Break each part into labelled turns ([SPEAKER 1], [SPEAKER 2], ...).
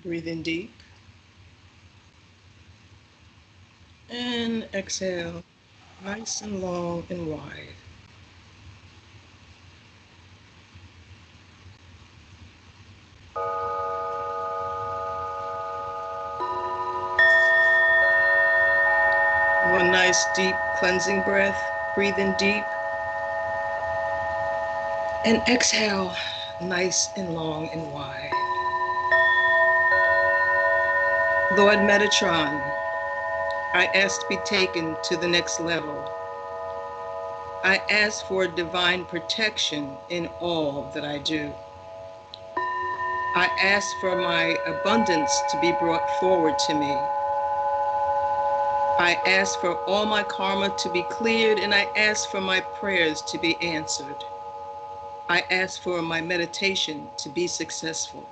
[SPEAKER 1] Breathe in deep and exhale, nice and long and wide. One nice deep cleansing breath. Breathe in deep and exhale, nice and long and wide. Lord Metatron, I ask to be taken to the next level. I ask for divine protection in all that I do. I ask for my abundance to be brought forward to me. I ask for all my karma to be cleared, and I ask for my prayers to be answered. I ask for my meditation to be successful.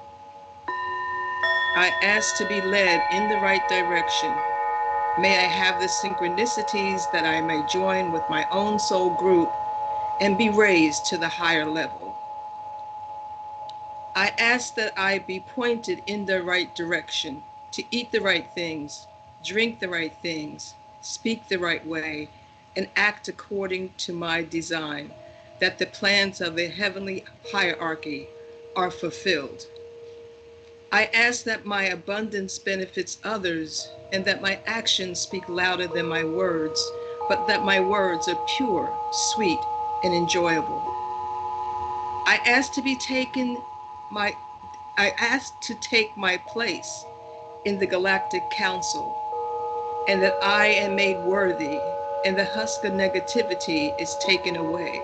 [SPEAKER 1] I ask to be led in the right direction. May I have the synchronicities that I may join with my own soul group and be raised to the higher level. I ask that I be pointed in the right direction, to eat the right things, drink the right things, speak the right way, and act according to my design, that the plans of the heavenly hierarchy are fulfilled. I ask that my abundance benefits others and that my actions speak louder than my words, but that my words are pure, sweet, and enjoyable. I ask to be taken my I ask to take my place in the Galactic Council and that I am made worthy and the husk of negativity is taken away.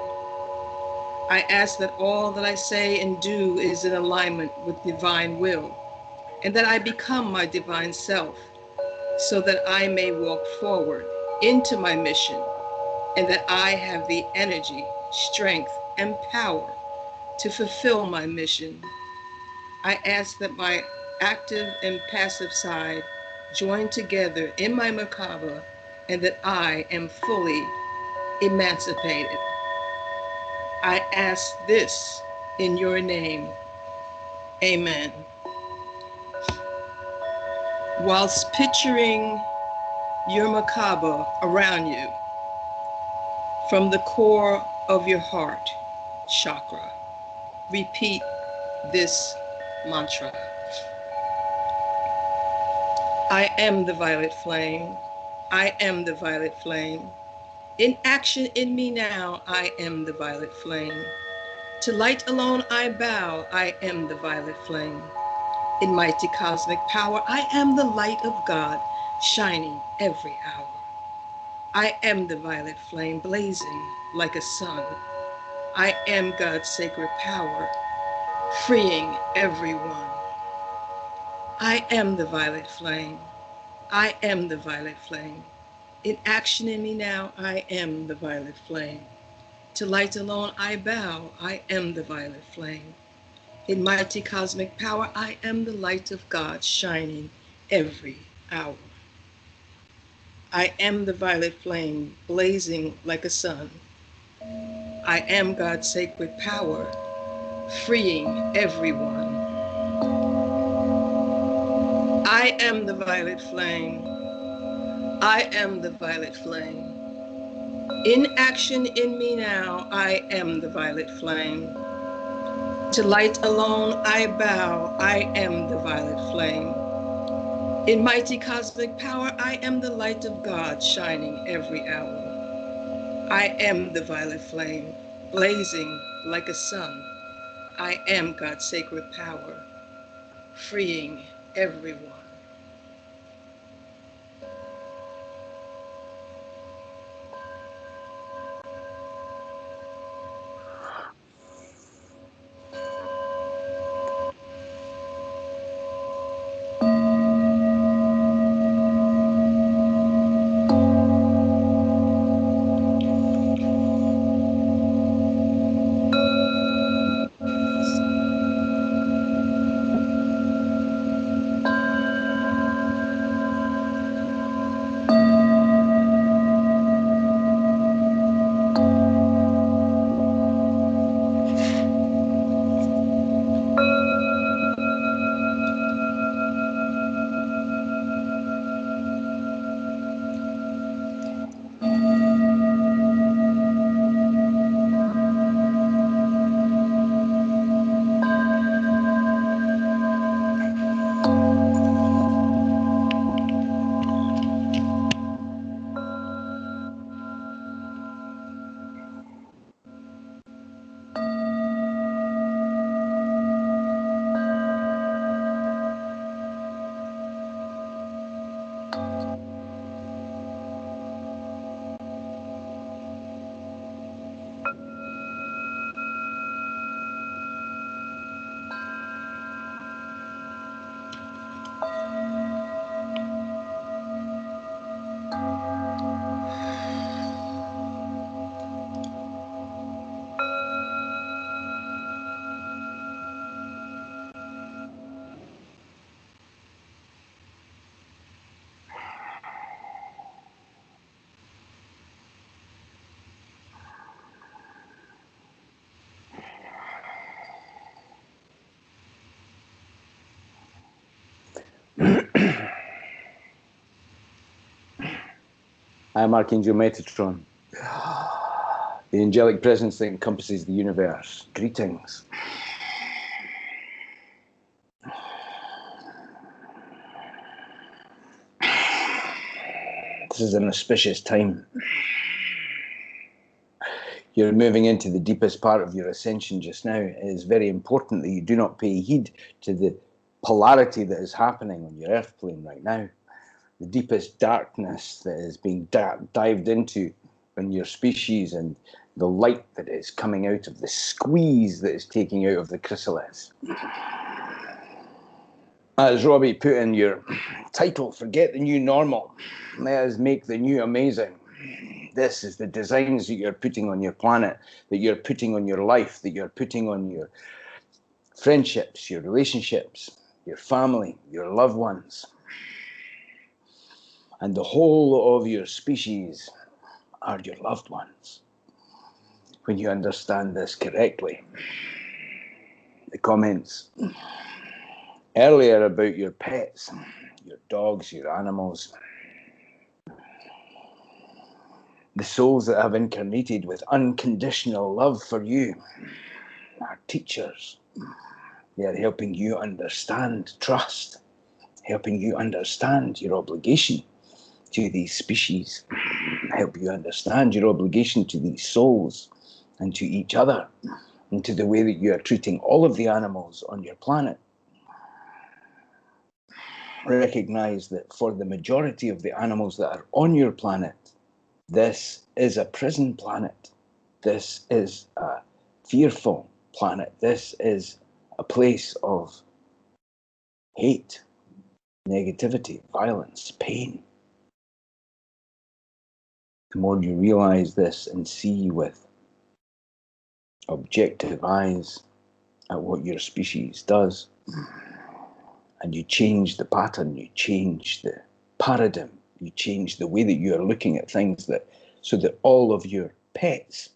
[SPEAKER 1] I ask that all that I say and do is in alignment with divine will and that I become my divine self so that I may walk forward into my mission and that I have the energy, strength, and power to fulfill my mission. I ask that my active and passive side join together in my Merkaba and that I am fully emancipated. I ask this in your name. Amen. Whilst picturing your Merkaba around you from the core of your heart chakra, repeat this mantra. I am the violet flame. I am the violet flame. In action in me now, I am the violet flame. To light alone I bow, I am the violet flame. In mighty cosmic power, I am the light of God, shining every hour. I am the violet flame, blazing like a sun. I am God's sacred power, freeing everyone. I am the violet flame. I am the violet flame. In action in me now, I am the violet flame. To light alone I bow, I am the violet flame. In mighty cosmic power, I am the light of God, shining every hour. I am the violet flame, blazing like a sun. I am God's sacred power, freeing everyone. I am the violet flame. I am the violet flame. In action in me now, I am the violet flame. To light alone I bow, I am the violet flame. In mighty cosmic power, I am the light of God, shining every hour. I am the violet flame, blazing like a sun. I am God's sacred power, freeing everyone.
[SPEAKER 2] I am Archangel Metatron, the angelic presence that encompasses the universe. Greetings. This is an auspicious time. You're moving into the deepest part of your ascension just now. It is very important that you do not pay heed to the polarity that is happening on your earth plane right now. The deepest darkness that is being dived into on your species, and the light that is coming out of the squeeze that is taking out of the chrysalis. As Robbie put in your title, Forget the New Normal. Let us make the new amazing. This is the designs that you're putting on your planet, that you're putting on your life, that you're putting on your friendships, your relationships, your family, your loved ones, and the whole of your species are your loved ones. When you understand this correctly, the comments earlier about your pets, your dogs, your animals, the souls that have incarnated with unconditional love for you are teachers. They are helping you understand trust, helping you understand your obligation to these species, help you understand your obligation to these souls and to each other, and to the way that you are treating all of the animals on your planet. Recognize that for the majority of the animals that are on your planet, this is a prison planet. This is a fearful planet. This is a place of hate, negativity, violence, pain. The more you realize this and see with objective eyes at what your species does, and you change the pattern, you change the paradigm, you change the way that you are looking at things, that so that all of your pets,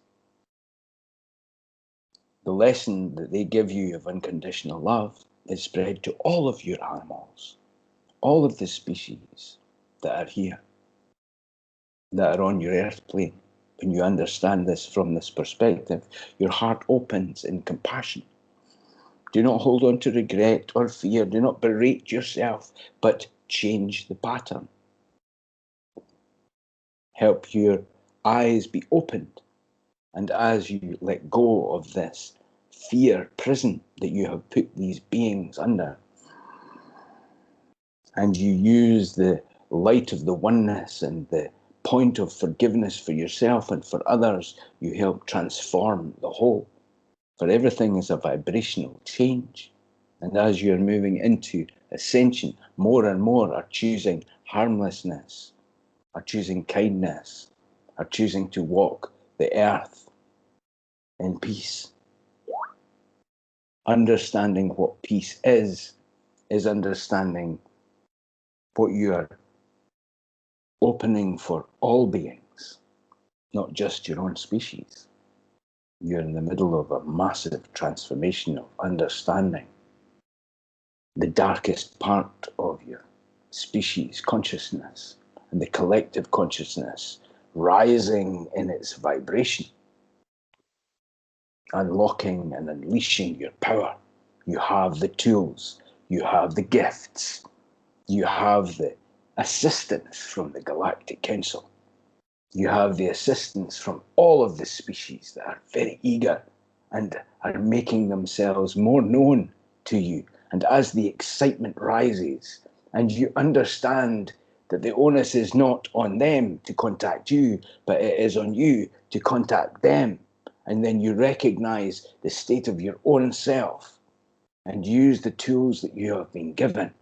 [SPEAKER 2] the lesson that they give you of unconditional love is spread to all of your animals, all of the species that are here, that are on your earth plane. When you understand this from this perspective, your heart opens in compassion. Do not hold on to regret or fear. Do not berate yourself, but change the pattern. Help your eyes be opened. And as you let go of this fear prison that you have put these beings under, and you use the light of the oneness and the point of forgiveness for yourself and for others, you help transform the whole. For everything is a vibrational change. And as you're moving into ascension, more and more are choosing harmlessness, are choosing kindness, are choosing to walk the earth in peace. Understanding what peace is understanding what you are opening for all beings, not just your own species. You're in the middle of a massive transformation of understanding the darkest part of your species consciousness and the collective consciousness rising in its vibration, unlocking and unleashing your power. You have the tools, you have the gifts, you have the assistance from the Galactic Council. You have the assistance from all of the species that are very eager and are making themselves more known to you. And as the excitement rises and you understand that the onus is not on them to contact you, but it is on you to contact them. And then you recognize the state of your own self and use the tools that you have been given.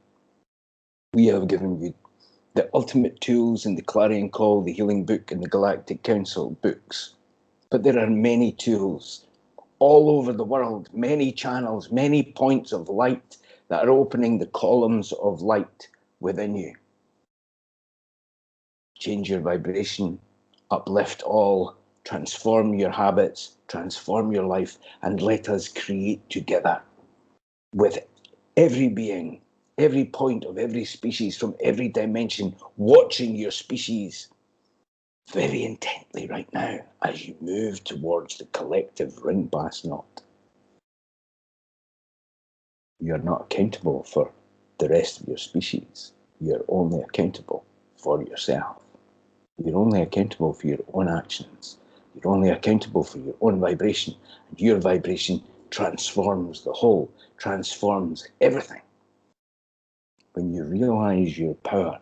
[SPEAKER 2] We have given you the ultimate tools in the Clarion Call, the Healing Book, and the Galactic Council books. But there are many tools all over the world, many channels, many points of light that are opening the columns of light within you. Change your vibration, uplift all, transform your habits, transform your life, and let us create together with every being, every point of every species from every dimension, watching your species very intently right now as you move towards the collective ring blast knot. You're not accountable for the rest of your species. You're only accountable for yourself. You're only accountable for your own actions. You're only accountable for your own vibration. And your vibration transforms the whole, transforms everything. When you realize your power,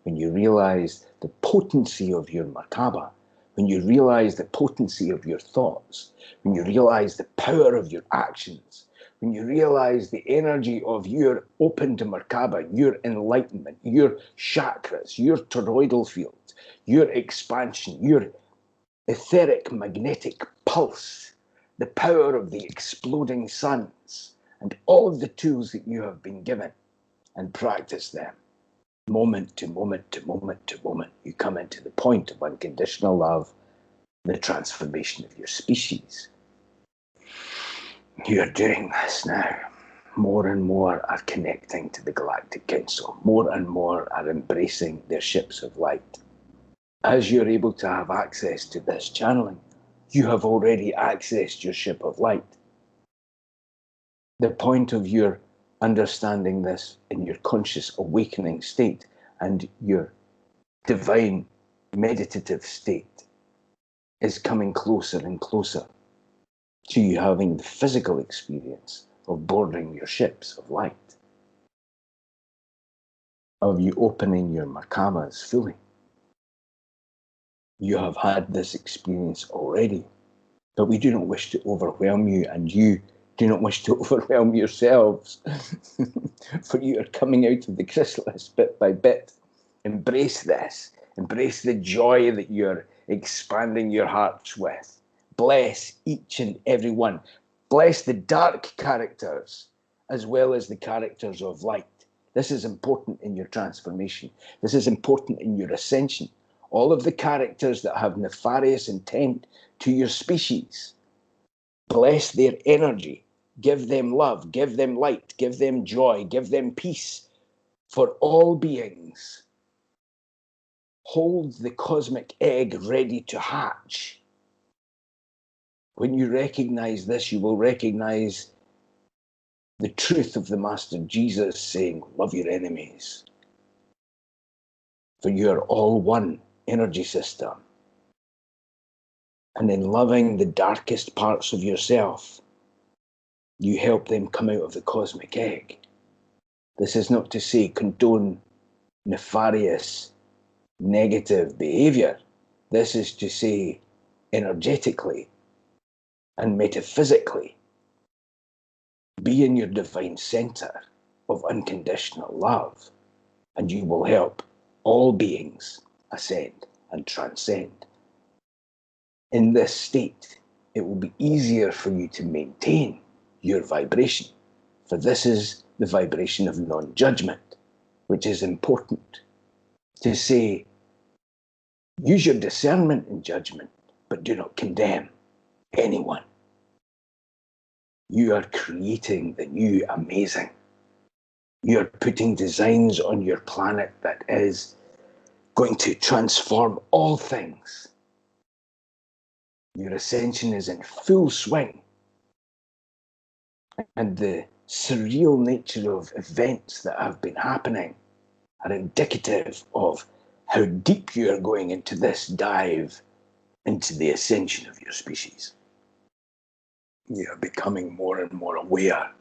[SPEAKER 2] when you realize the potency of your Merkaba, when you realize the potency of your thoughts, when you realize the power of your actions, when you realize the energy of your open to Merkaba, your enlightenment, your chakras, your toroidal field, your expansion, your etheric magnetic pulse, the power of the exploding suns, and all of the tools that you have been given, and practice them. Moment to moment to moment to moment, you come into the point of unconditional love, the transformation of your species. You're doing this now. More and more are connecting to the Galactic Council. More and more are embracing their ships of light. As you're able to have access to this channeling, you have already accessed your ship of light. The point of your understanding this in your conscious awakening state and your divine meditative state is coming closer and closer to you having the physical experience of boarding your ships of light, of you opening your Merkabas fully. You have had this experience already, but we do not wish to overwhelm you, and you do not wish to overwhelm yourselves, for you are coming out of the chrysalis bit by bit. Embrace this. Embrace the joy that you're expanding your hearts with. Bless each and every one. Bless the dark characters as well as the characters of light. This is important in your transformation. This is important in your ascension. All of the characters that have nefarious intent to your species, bless their energy. Give them love, give them light, give them joy, give them peace for all beings. Hold the cosmic egg ready to hatch. When you recognize this, you will recognize the truth of the Master Jesus saying, love your enemies. For you are all one energy system. And in loving the darkest parts of yourself, you help them come out of the cosmic egg. This is not to say condone nefarious, negative behavior. This is to say energetically and metaphysically, be in your divine center of unconditional love, and you will help all beings ascend and transcend. In this state, it will be easier for you to maintain your vibration, for this is the vibration of non-judgment, which is important to say, use your discernment in judgment, but do not condemn anyone. You are creating the new amazing. You're putting designs on your planet that is going to transform all things. Your ascension is in full swing. And the surreal nature of events that have been happening are indicative of how deep you are going into this dive into the ascension of your species. You are becoming more and more aware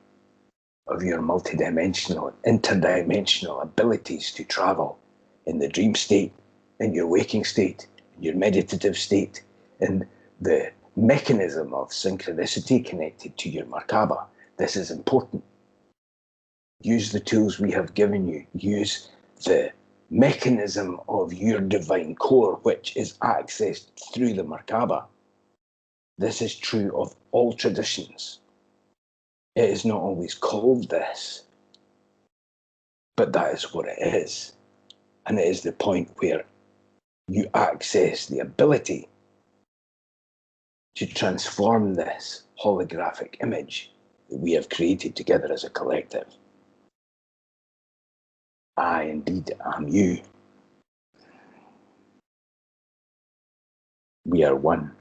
[SPEAKER 2] of your multidimensional and interdimensional abilities to travel in the dream state, in your waking state, in your meditative state, in the mechanism of synchronicity connected to your Merkaba. This is important. Use the tools we have given you. Use the mechanism of your divine core, which is accessed through the Merkaba. This is true of all traditions. It is not always called this, but that is what it is. And it is the point where you access the ability to transform this holographic image that we have created together as a collective. I indeed am you. We are one.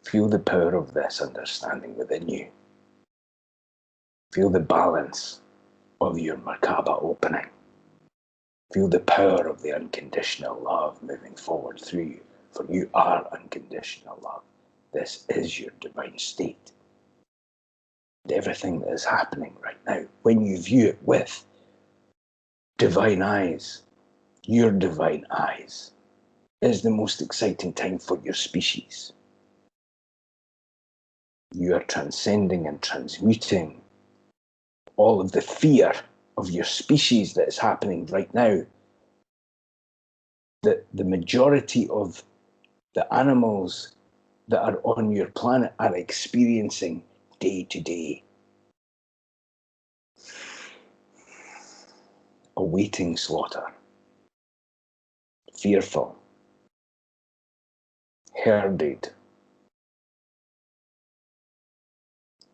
[SPEAKER 2] Feel the power of this understanding within you. Feel the balance of your Merkaba opening. Feel the power of the unconditional love moving forward through you, for you are unconditional love. This is your divine state. And everything that is happening right now, when you view it with divine eyes, your divine eyes, is the most exciting time for your species. You are transcending and transmuting all of the fear of your species that is happening right now, that the majority of the animals that are on your planet are experiencing day to day. Awaiting slaughter, fearful, herded.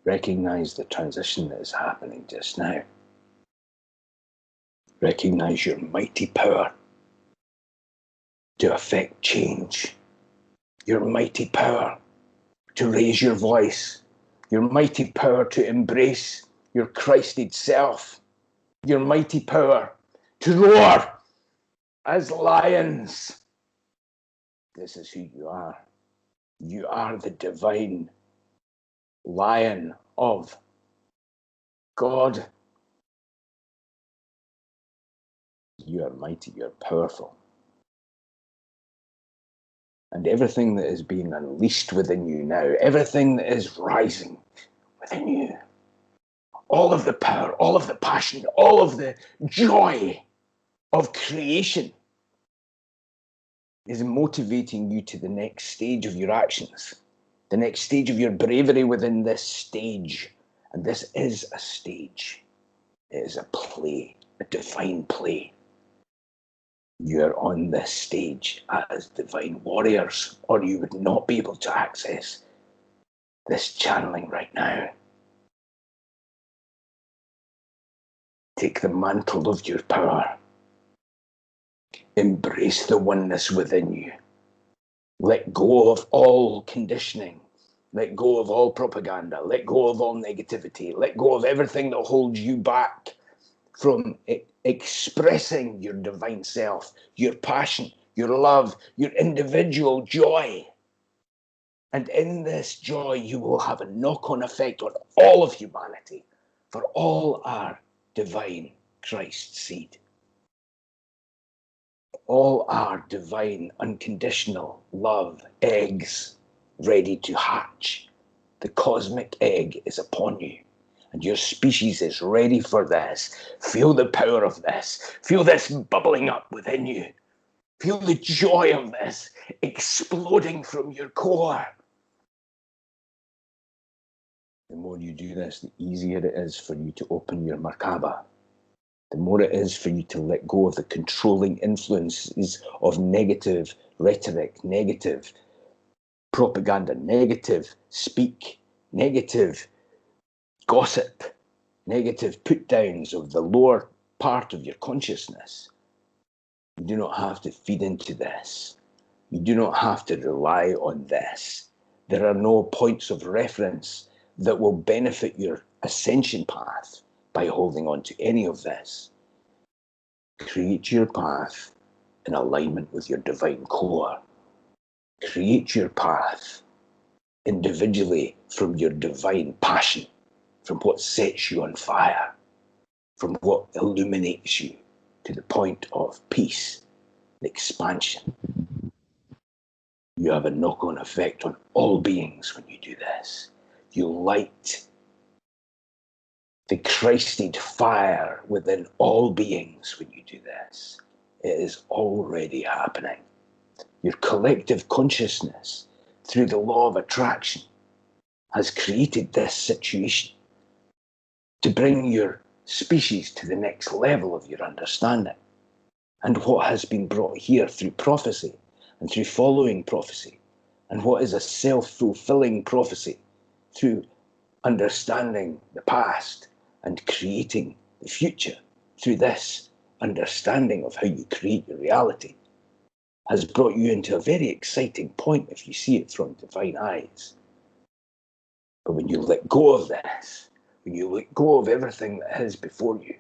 [SPEAKER 2] Recognize the transition that is happening just now. Recognize your mighty power to affect change, your mighty power to raise your voice, your mighty power to embrace your Christed self, your mighty power to roar as lions. This is who you are. You are the divine lion of God. You are mighty, you are powerful. And everything that is being unleashed within you now, everything that is rising within you, all of the power, all of the passion, all of the joy of creation is motivating you to the next stage of your actions, the next stage of your bravery within this stage. And this is a stage. It is a play, a divine play. You are on this stage as divine warriors, or you would not be able to access this channeling right now. Take the mantle of your power. Embrace the oneness within you. Let go of all conditioning. Let go of all propaganda. Let go of all negativity. Let go of everything that holds you back from expressing your divine self, your passion, your love, your individual joy. And in this joy, you will have a knock-on effect on all of humanity, for all are divine Christ seed. All are divine, unconditional love eggs ready to hatch. The cosmic egg is upon you, and your species is ready for this. Feel the power of this. Feel this bubbling up within you. Feel the joy of this exploding from your core. The more you do this, the easier it is for you to open your Merkaba. The more it is for you to let go of the controlling influences of negative rhetoric, negative propaganda, negative speak, negative gossip, negative put-downs of the lower part of your consciousness. You do not have to feed into this. You do not have to rely on this. There are no points of reference that will benefit your ascension path by holding on to any of this. Create your path in alignment with your divine core. Create your path individually from your divine passion, from what sets you on fire, from what illuminates you to the point of peace and expansion. You have a knock-on effect on all beings when you do this. You light the Christed fire within all beings when you do this. It is already happening. Your collective consciousness, through the law of attraction, has created this situation to bring your species to the next level of your understanding. And what has been brought here through prophecy and through following prophecy, and what is a self-fulfilling prophecy through understanding the past and creating the future through this understanding of how you create your reality. has brought you into a very exciting point if you see it from divine eyes. But when you let go of this, when you let go of everything that is before you,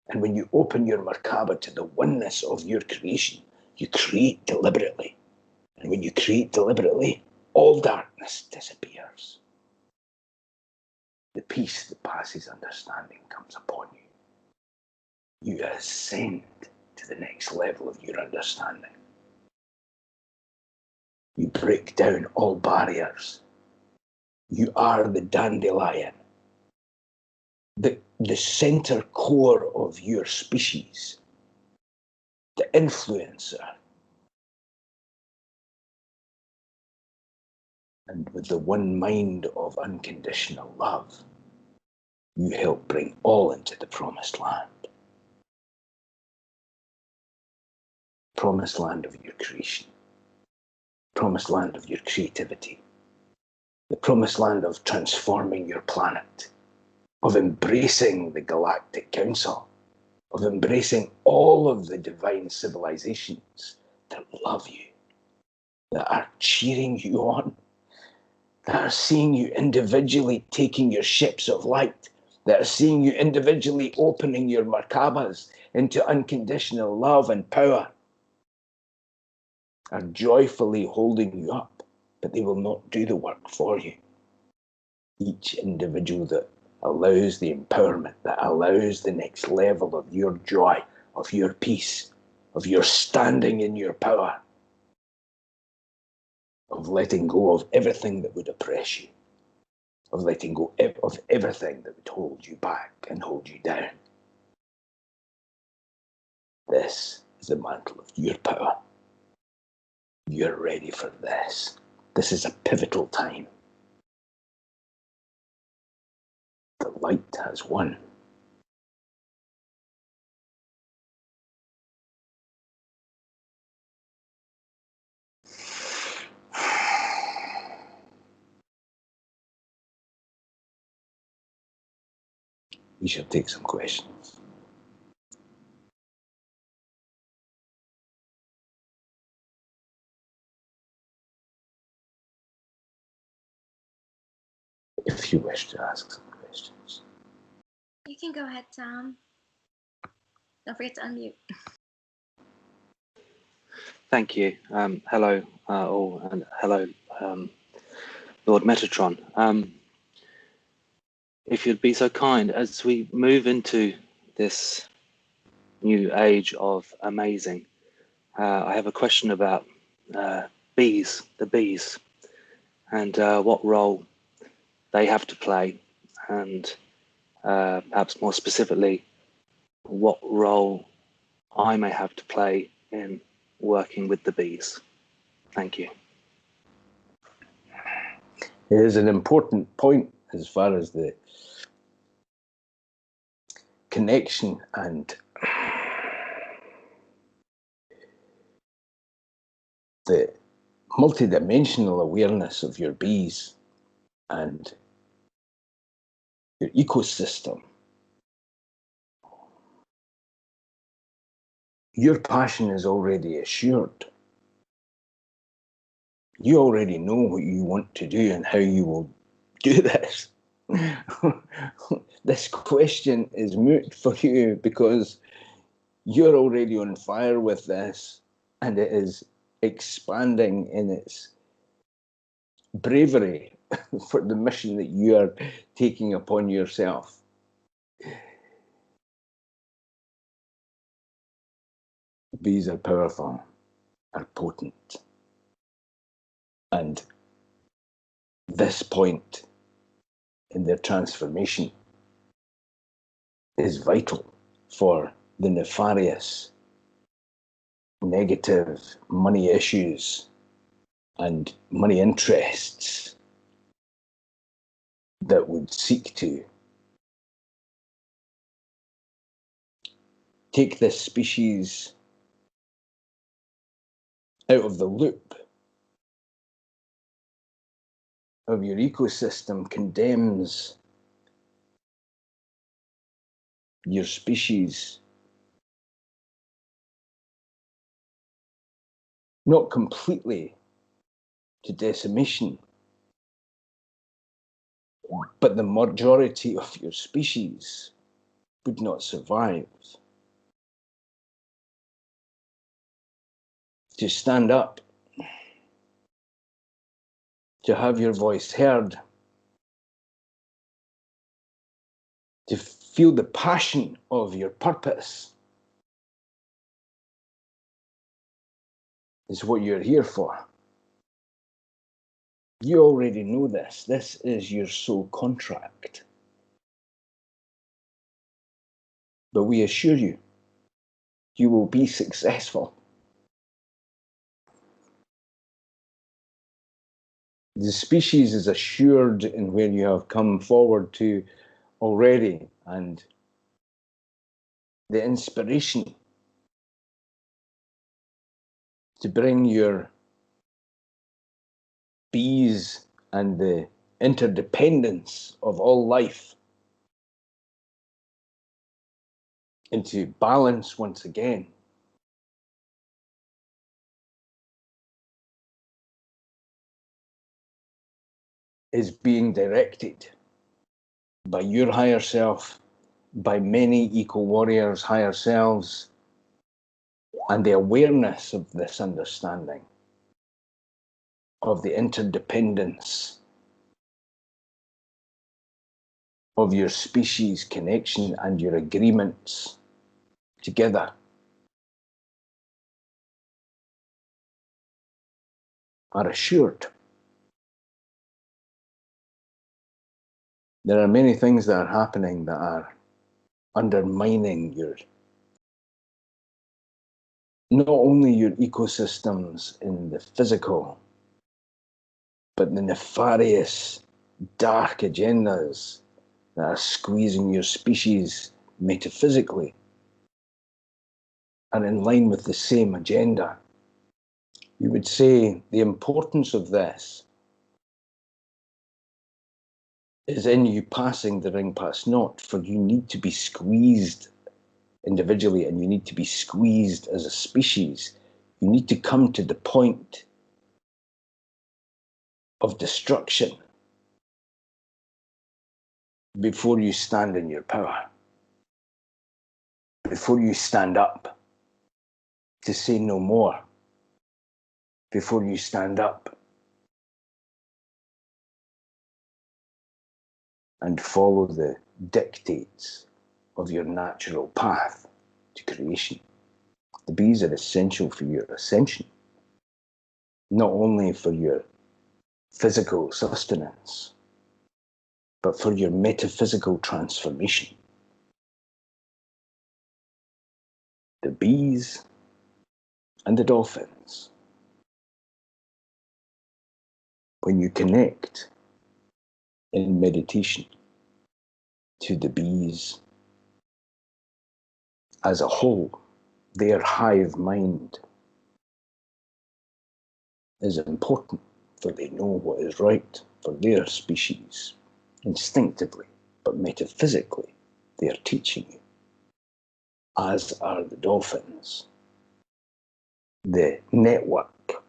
[SPEAKER 2] and when you open your Merkaba to the oneness of your creation, you create deliberately. And when you create deliberately, all darkness disappears. The peace that passes understanding comes upon you. You ascend to the next level of your understanding. You break down all barriers. You are the dandelion, the center core of your species, the influencer. And with the one mind of unconditional love, you help bring all into the promised land. Promised land of your creation. Promised land of your creativity. The promised land of transforming your planet, of embracing the Galactic Council, of embracing all of the divine civilizations that love you, that are cheering you on, that are seeing you individually taking your ships of light, that are seeing you individually opening your Merkabas into unconditional love and power, are joyfully holding you up, but they will not do the work for you. Each individual that allows the empowerment, that allows the next level of your joy, of your peace, of your standing in your power, of letting go of everything that would oppress you, of letting go of everything that would hold you back and hold you down. This is the mantle of your power. You're ready for this. This is a pivotal time. The light has won. We shall take some questions. If you wish to ask some questions.
[SPEAKER 3] You can go ahead, Tom. Don't forget to unmute.
[SPEAKER 4] Thank you. Hello, all, and hello, Lord Metatron. If you'd be so kind, as we move into this new age of amazing, I have a question about the bees, and what role they have to play, and perhaps more specifically, what role I may have to play in working with the bees. Thank you.
[SPEAKER 2] It is an important point as far as the connection and the multidimensional awareness of your bees and your ecosystem. Your passion is already assured. You already know what you want to do and how you will do this. This question is moot for you because you're already on fire with this, and it is expanding in its bravery for the mission that you are taking upon yourself. Bees are powerful, are potent, and this point in their transformation is vital for the nefarious, negative money issues and money interests that would seek to take this species out of the loop of your ecosystem, condemns your species not completely to decimation, but the majority of your species would not survive. To stand up, to have your voice heard, to feel the passion of your purpose is what you're here for. You already know this. This is your soul contract. But we assure you, you will be successful. The species is assured in where you have come forward to already, and the inspiration to bring your bees and the interdependence of all life into balance once again is being directed by your higher self, by many eco-warriors' higher selves, and the awareness of this understanding of the interdependence of your species connection and your agreements together are assured. There are many things that are happening that are undermining your, not only your ecosystems in the physical, but the nefarious, dark agendas that are squeezing your species metaphysically are in line with the same agenda. You would say the importance of this is in you passing the ring past naught, for you need to be squeezed individually and you need to be squeezed as a species. You need to come to the point of destruction before you stand in your power, before you stand up to say no more, before you stand up and follow the dictates of your natural path to creation. The bees are essential for your ascension, not only for your physical sustenance, but for your metaphysical transformation. The bees and the dolphins, when you connect in meditation to the bees as a whole, their hive mind is important, for they know what is right for their species instinctively, but metaphysically they are teaching you, as are the dolphins. The network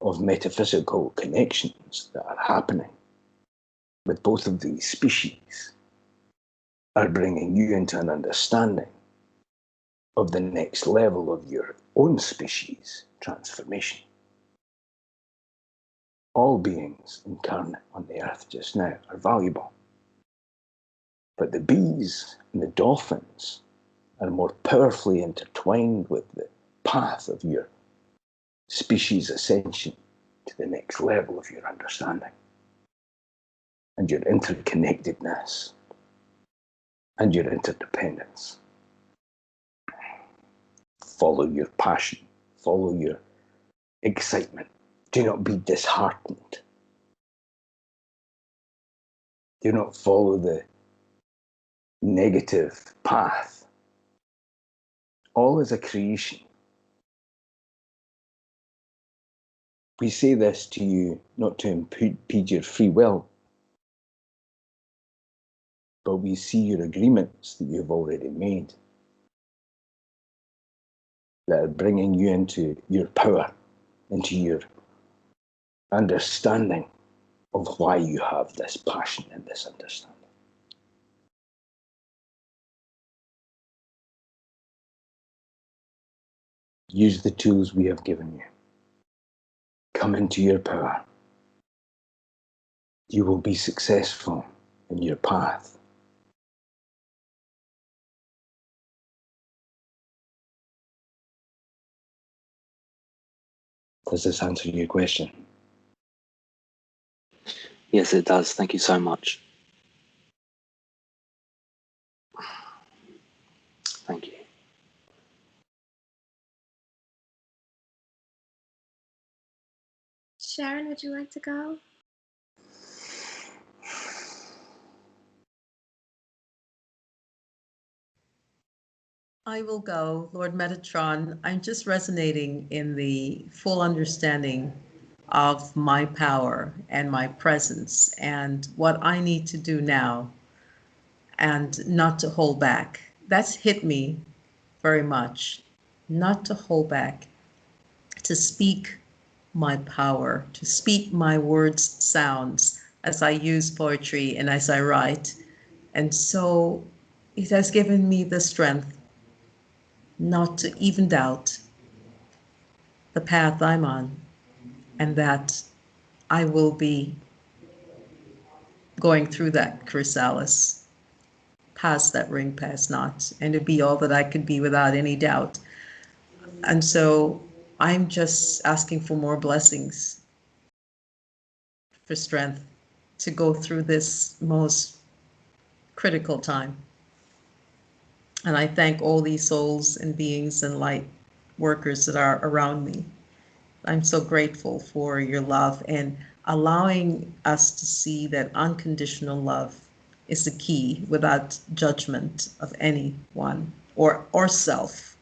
[SPEAKER 2] of metaphysical connections that are happening with both of these species are bringing you into an understanding of the next level of your own species transformation. All beings incarnate on the earth just now are valuable, but the bees and the dolphins are more powerfully intertwined with the path of your species ascension to the next level of your understanding and your interconnectedness and your interdependence. Follow your passion, follow your excitement. Do not be disheartened. Do not follow the negative path. All is a creation. We say this to you not to impede your free will, but we see your agreements that you've already made. that are bringing you into your power, into your understanding of why you have this passion and this understanding. Use the tools we have given you. Come into your power. You will be successful in your path. Does this answer your question?
[SPEAKER 4] Yes, it does. Thank you so much. Thank you.
[SPEAKER 3] Sharon, would you like to go?
[SPEAKER 5] I will go, Lord Metatron. I'm just resonating in the full understanding of my power and my presence and what I need to do now and not to hold back. That's hit me very much. Not to hold back, to speak my power, to speak my words sounds as I use poetry and as I write. And so it has given me the strength not to even doubt the path I'm on and that I will be going through that chrysalis, past that ring, past not, and to be all that I could be without any doubt. And so I'm just asking for more blessings, for strength to go through this most critical time. And I thank all these souls and beings and light workers that are around me. I'm so grateful for your love and allowing us to see that unconditional love is the key without judgment of anyone or self.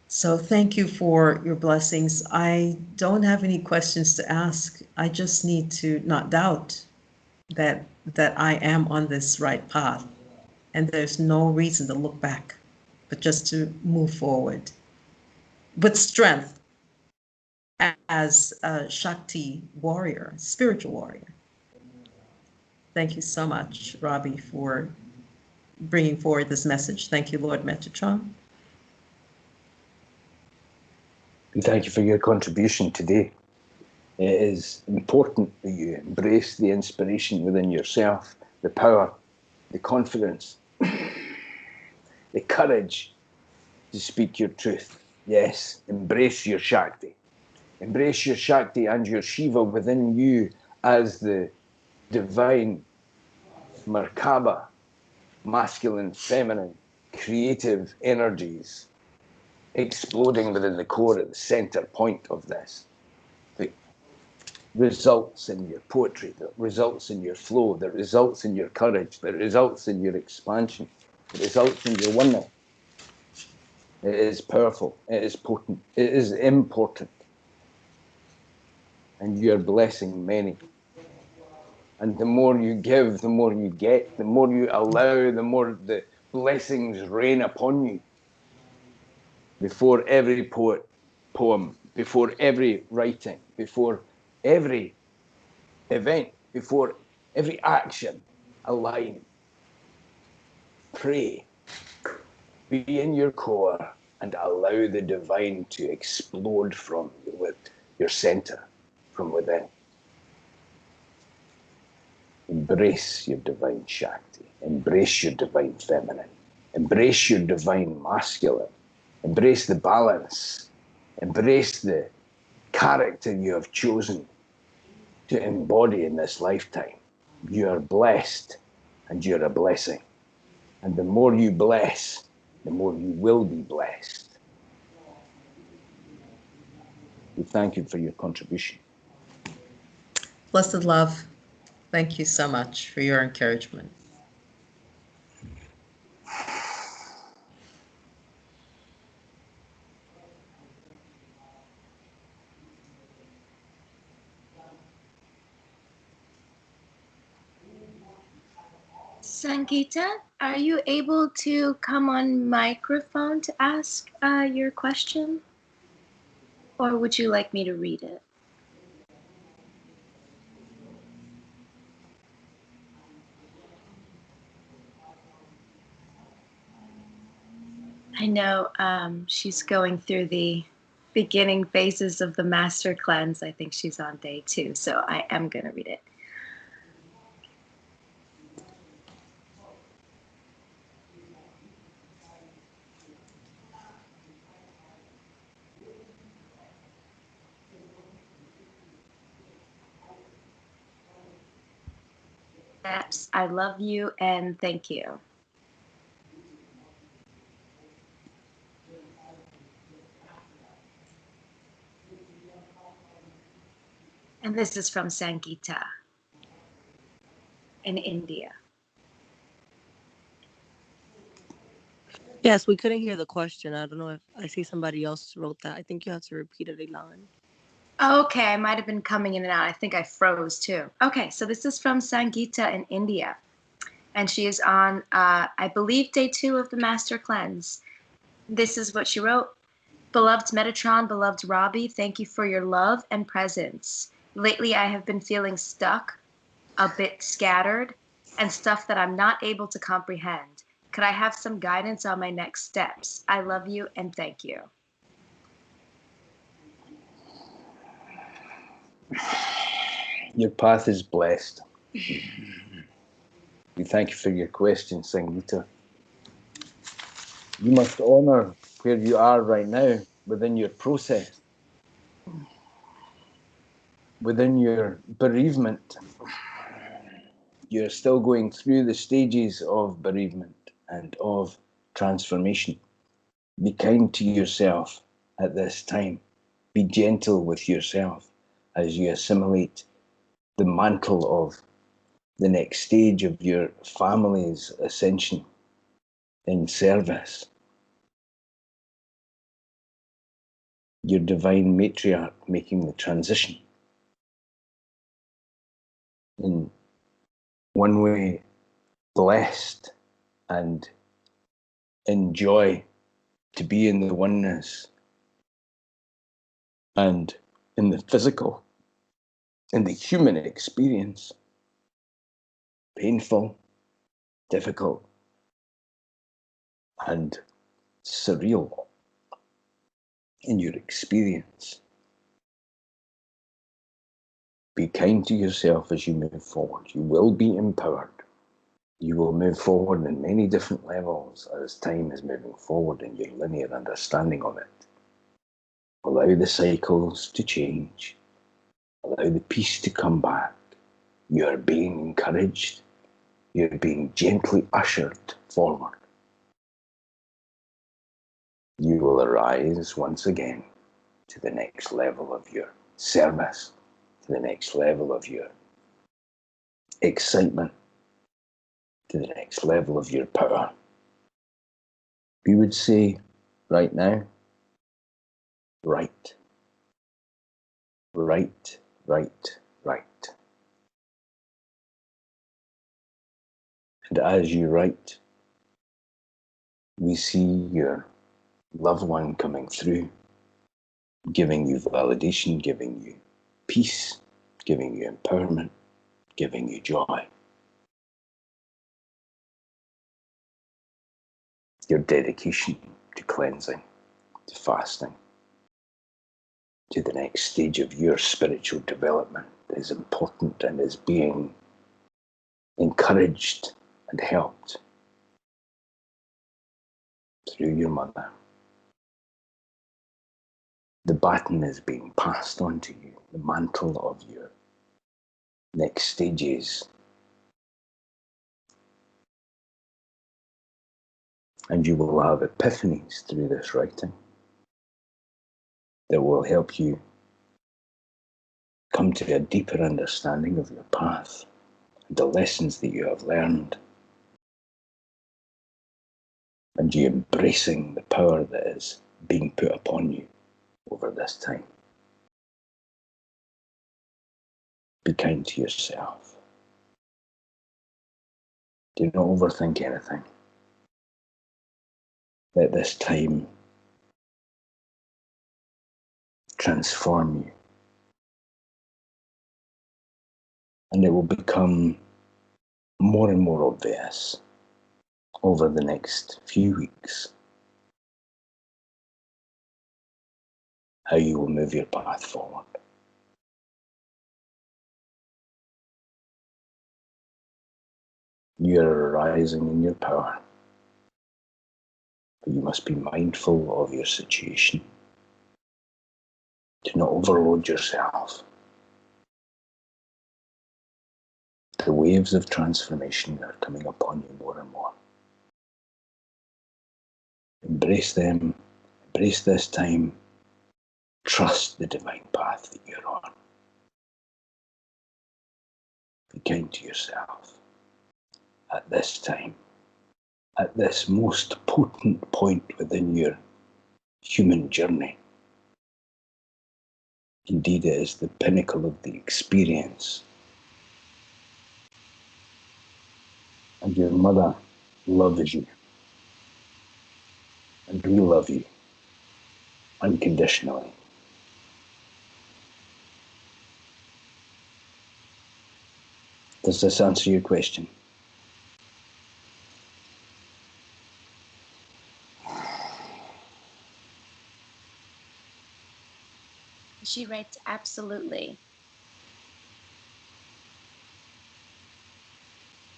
[SPEAKER 5] So thank you for your blessings. I don't have any questions to ask. I just need to not doubt that I am on this right path. And there's no reason to look back, but just to move forward with strength as a Shakti warrior, spiritual warrior. Thank you so much, Robbie, for bringing forward this message. Thank you, Lord Metatron.
[SPEAKER 2] And thank you for your contribution today. It is important that you embrace the inspiration within yourself, the power, the confidence, the courage to speak your truth. Yes, embrace your Shakti. Embrace your Shakti and your Shiva within you as the divine, Merkaba, masculine, feminine, creative energies exploding within the core at the center point of this. That results in your poetry, that results in your flow, that results in your courage, that results in your expansion, that results in your oneness. It is powerful, it is potent, it is important. And you are blessing many. And the more you give, the more you get, the more you allow, the more the blessings rain upon you. Before every poem, before every writing, before every event, before every action, align. Pray. Be in your core and allow the divine to explode from you with your center, from within. Embrace your divine Shakti. Embrace your divine feminine. Embrace your divine masculine. Embrace the balance. Embrace the character you have chosen to embody in this lifetime. You are blessed and you're a blessing. And the more you bless, the more you will be blessed. We thank you for your contribution.
[SPEAKER 5] Blessed love, thank you so much for your encouragement.
[SPEAKER 3] Sangeeta, are you able to come on microphone to ask your question? Or would you like me to read it? I know she's going through the beginning phases of the master cleanse. I think she's on day 2, so I am going to read it. I love you and thank you. And this is from Sangeeta in India.
[SPEAKER 6] Yes, we couldn't hear the question. I don't know if I see somebody else wrote that. I think you have to repeat it, Ilan.
[SPEAKER 3] Okay, I might have been coming in and out. I think I froze too. Okay, so this is from Sangeeta in India. And she is on, I believe, day 2 of the Master Cleanse. This is what she wrote. Beloved Metatron, beloved Robbie, thank you for your love and presence. Lately, I have been feeling stuck, a bit scattered, and stuff that I'm not able to comprehend. Could I have some guidance on my next steps? I love you and thank you.
[SPEAKER 2] Your path is blessed. We thank you for your question, Sangeeta. You must honor where you are right now within your process, within your bereavement. You're still going through the stages of bereavement and of transformation. Be kind to yourself at this time. Be gentle with yourself as you assimilate the mantle of the next stage of your family's ascension in service. Your divine matriarch making the transition. In one way, blessed and in joy to be in the oneness and in the physical, in the human experience. Painful, difficult, and surreal in your experience. Be kind to yourself as you move forward. You will be empowered. You will move forward in many different levels as time is moving forward in your linear understanding of it. Allow the cycles to change. Allow the peace to come back. You are being encouraged. You're being gently ushered forward. You will arise once again to the next level of your service, to the next level of your excitement, to the next level of your power. We would say right now, right, right, right, right. And as you write, we see your loved one coming through, giving you validation, giving you peace, giving you empowerment, giving you joy. Your dedication to cleansing, to fasting, to the next stage of your spiritual development is important and is being encouraged and helped through your mother. The baton is being passed on to you, the mantle of your next stages. And you will have epiphanies through this writing that will help you come to a deeper understanding of your path and the lessons that you have learned. And you embracing the power that is being put upon you over this time. Be kind to yourself. Do not overthink anything. Let this time transform you. And it will become more and more obvious over the next few weeks how you will move your path forward. You are arising in your power, but you must be mindful of your situation. Do not overload yourself. The waves of transformation are coming upon you more and more. Embrace them, embrace this time, trust the divine path that you're on. Be kind to yourself at this time, at this most potent point within your human journey. Indeed, it is the pinnacle of the experience. And your mother loves you. And we love you unconditionally. Does this answer your question?
[SPEAKER 3] She writes, absolutely.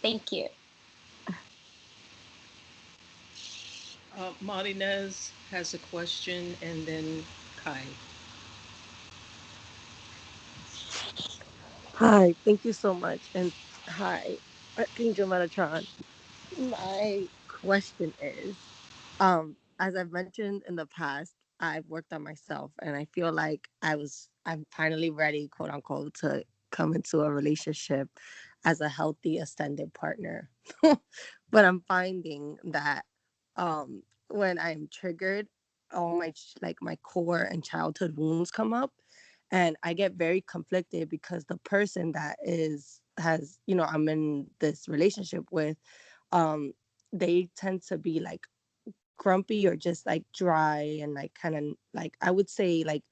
[SPEAKER 3] Thank you.
[SPEAKER 1] Marinez has a question, and then Kai.
[SPEAKER 6] Hi, thank you so much. And hi, Archangel Metatron. My question is, as I've mentioned in the past, I've worked on myself and I feel like I'm finally ready, quote unquote, to come into a relationship as a healthy extended partner. But I'm finding that when I'm triggered, all my like my core and childhood wounds come up, and I get very conflicted because the person that I'm in this relationship with, um they tend to be like grumpy or just like dry and like kind of like I would say like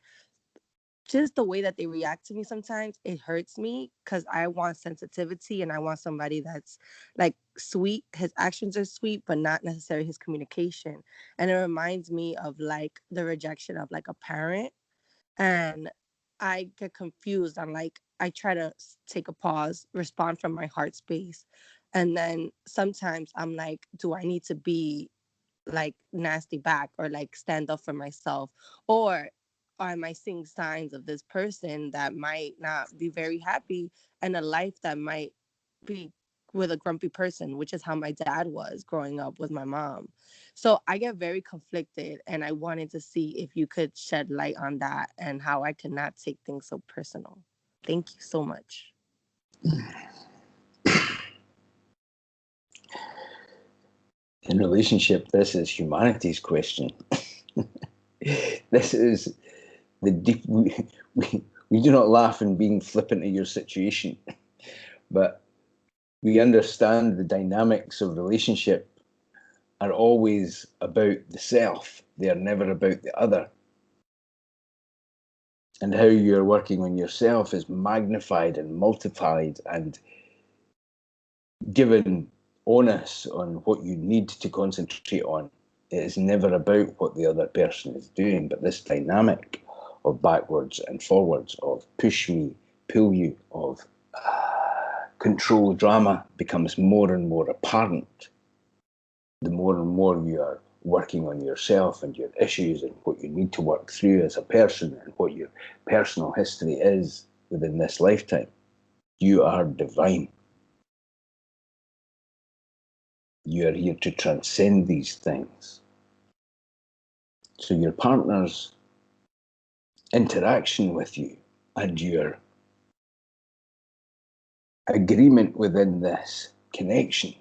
[SPEAKER 6] just the way that they react to me sometimes it hurts me because I want sensitivity and I want somebody that's like sweet. His actions are sweet, but not necessarily his communication. And it reminds me of like the rejection of like a parent. And I get confused. I'm like, I try to take a pause, respond from my heart space. And then sometimes I'm like, do I need to be like nasty back or like stand up for myself? Or am I seeing signs of this person that might not be very happy and a life that might be with a grumpy person, which is how my dad was growing up with my mom. So I get very conflicted, and I wanted to see if you could shed light on that and how I could not take things so personal. Thank you so much.
[SPEAKER 2] In relationship, this is humanity's question. This is the deep. We do not laugh in being flippant at your situation, but we understand the dynamics of relationship are always about the self. They are never about the other. And how you're working on yourself is magnified and multiplied and given onus on what you need to concentrate on. It is never about what the other person is doing, but this dynamic of backwards and forwards, of push me, pull you, of control drama becomes more and more apparent the more and more you are working on yourself and your issues and what you need to work through as a person and what your personal history is within this lifetime. You are divine. You are here to transcend these things. So your partner's interaction with you and your agreement within this connection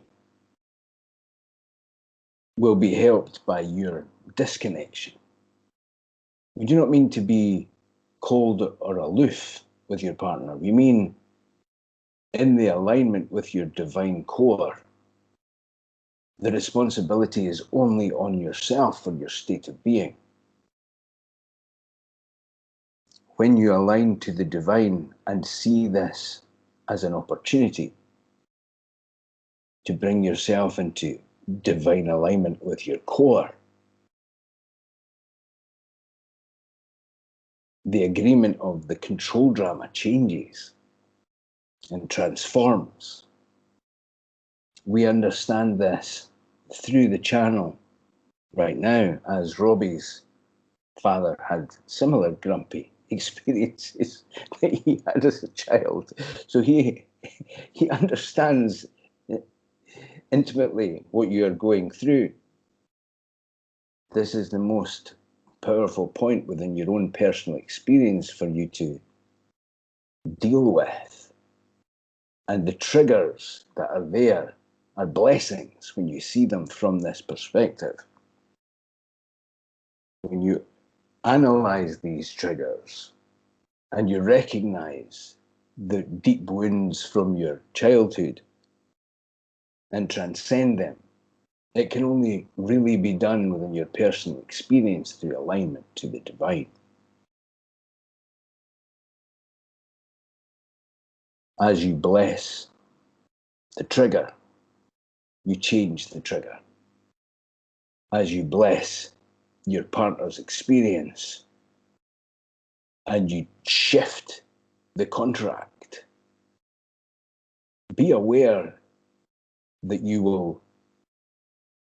[SPEAKER 2] will be helped by your disconnection. We do not mean to be cold or aloof with your partner. We mean in the alignment with your divine core, The responsibility is only on yourself for your state of being. When you align to the divine and see this as an opportunity to bring yourself into divine alignment with your core, the agreement of the control drama changes and transforms. We understand this through the channel right now, as Robbie's father had similar grumpy experiences that he had as a child. So he understands intimately what you are going through. This is the most powerful point within your own personal experience for you to deal with. And the triggers that are there are blessings when you see them from this perspective. When you analyze these triggers and you recognize the deep wounds from your childhood and transcend them, it can only really be done within your personal experience through alignment to the divine. As you bless the trigger, you change the trigger. As you bless your partner's experience and you shift the contract, be aware that you will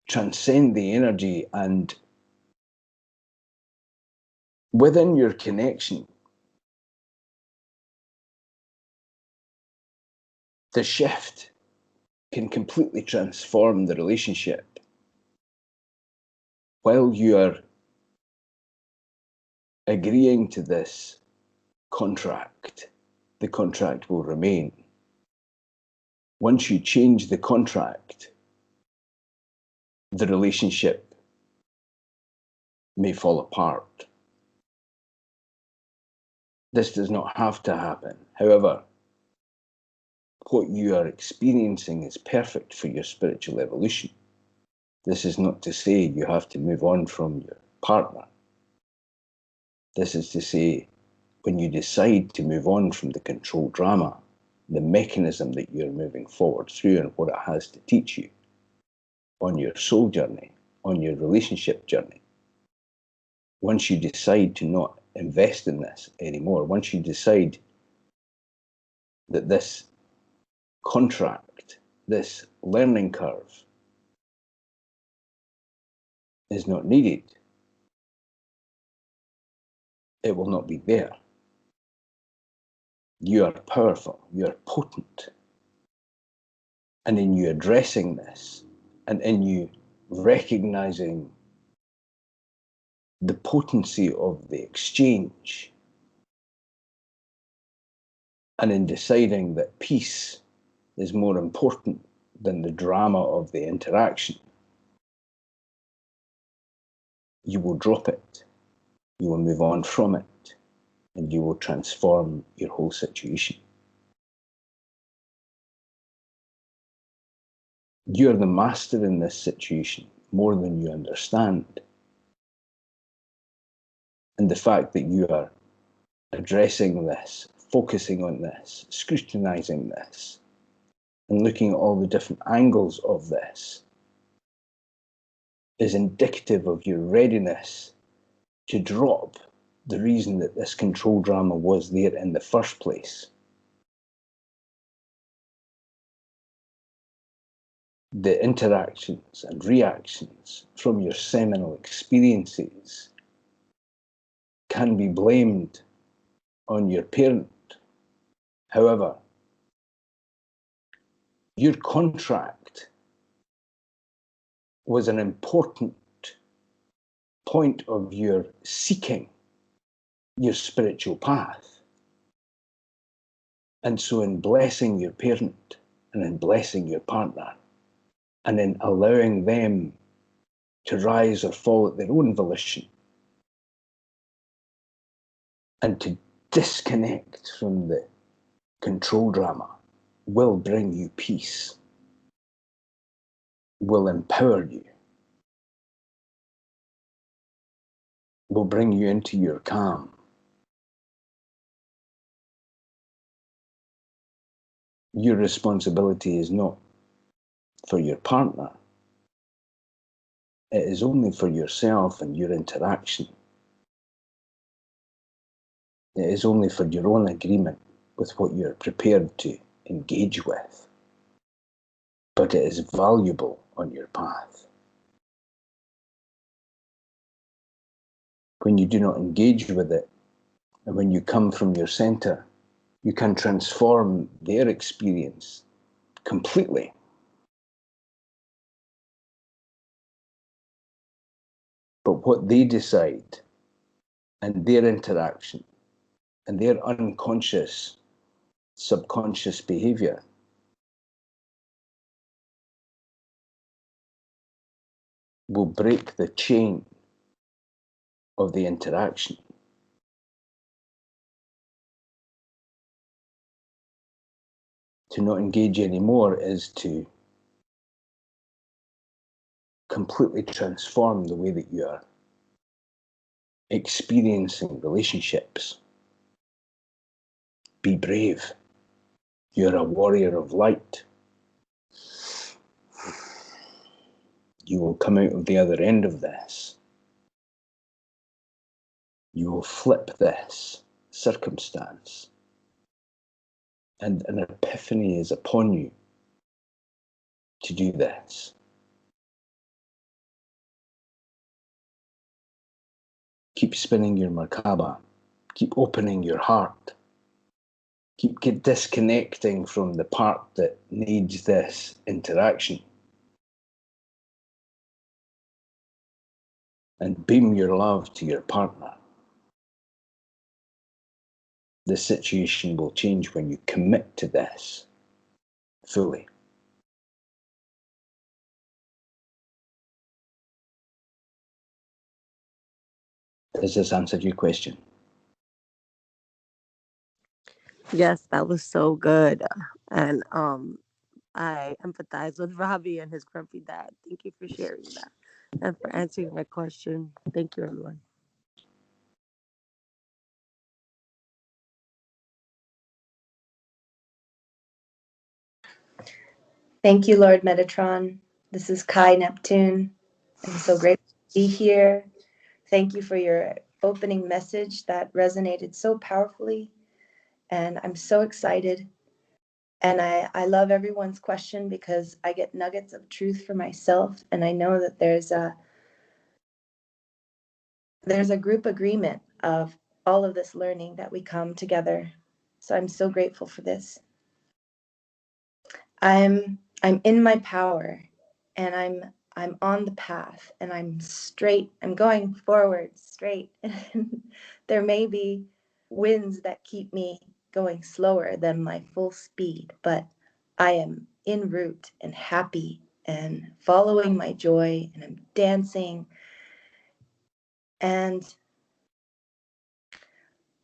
[SPEAKER 2] transcend the energy, and within your connection, the shift can completely transform the relationship. While you are agreeing to this contract, the contract will remain. Once you change the contract, the relationship may fall apart. This does not have to happen. However, what you are experiencing is perfect for your spiritual evolution. This is not to say you have to move on from your partner. This is to say, when you decide to move on from the control drama, the mechanism that you're moving forward through and what it has to teach you on your soul journey, on your relationship journey, once you decide to not invest in this anymore, once you decide that this contract, this learning curve is not needed, it will not be there. You are powerful, you are potent. And in you addressing this, and in you recognizing the potency of the exchange, and in deciding that peace is more important than the drama of the interaction, you will drop it, you will move on from it, and you will transform your whole situation. You're the master in this situation more than you understand. And the fact that you are addressing this, focusing on this, scrutinizing this, and looking at all the different angles of this is indicative of your readiness to drop the reason that this control drama was there in the first place. The interactions and reactions from your seminal experiences can be blamed on your parent. However, your contract was an important point of your seeking your spiritual path. And so in blessing your parent and in blessing your partner and in allowing them to rise or fall at their own volition and to disconnect from the control drama will bring you peace. will empower you, will bring you into your calm. Your responsibility is not for your partner. It is only for yourself and your interaction. It is only for your own agreement with what you're prepared to engage with. But it is valuable on your path. When you do not engage with it, and when you come from your center, you can transform their experience completely. But what they decide and their interaction and their unconscious, subconscious behavior will break the chain of the interaction. To not engage anymore is to completely transform the way that you are experiencing relationships. Be brave. You're a warrior of light. You will come out of the other end of this. You will flip this circumstance, and an epiphany is upon you to do this. Keep spinning your Merkaba. Keep opening your heart. Keep disconnecting from the part that needs this interaction. And beam your love to your partner. The situation will change when you commit to this fully. Does this answer your question?
[SPEAKER 6] Yes, that was so good. And I empathize with Robbie and his grumpy dad. Thank you for sharing that and for answering my question. Thank you, everyone.
[SPEAKER 3] Thank you, Lord Metatron. This is Kai Neptune. I'm so grateful to be here. Thank you for your opening message that resonated so powerfully. And I'm so excited. And I love everyone's question because I get nuggets of truth for myself. And I know that there's a group agreement of all of this learning that we come together. So I'm so grateful for this. I'm in my power, and I'm on the path, and I'm straight. I'm going forward straight. There may be winds that keep me going slower than my full speed, but I am en route and happy and following my joy, and I'm dancing. And